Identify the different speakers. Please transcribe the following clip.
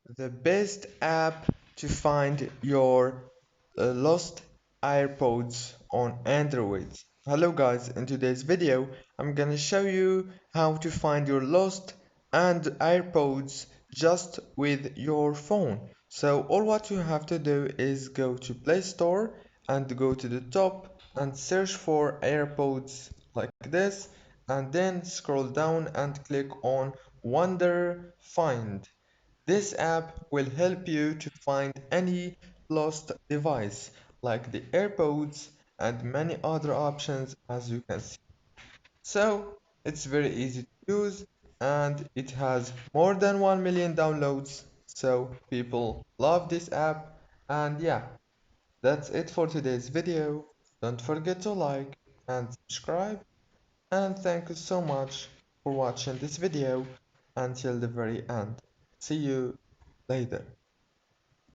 Speaker 1: the best app to find your lost AirPods on Android. Hello guys, in today's video I'm gonna show you how to find your lost and AirPods just with your phone. So all what you have to do is go to Play Store and go to the top and search for AirPods like this, and then scroll down and click on Wonder Find. This app will help you to find any lost device like the AirPods and many other options as you can see. So it's very easy to use and it has more than 1 million downloads. So people love this app, and yeah, that's it for today's video. Don't forget to like and subscribe, and thank you so much for watching this video until the very end. See you later.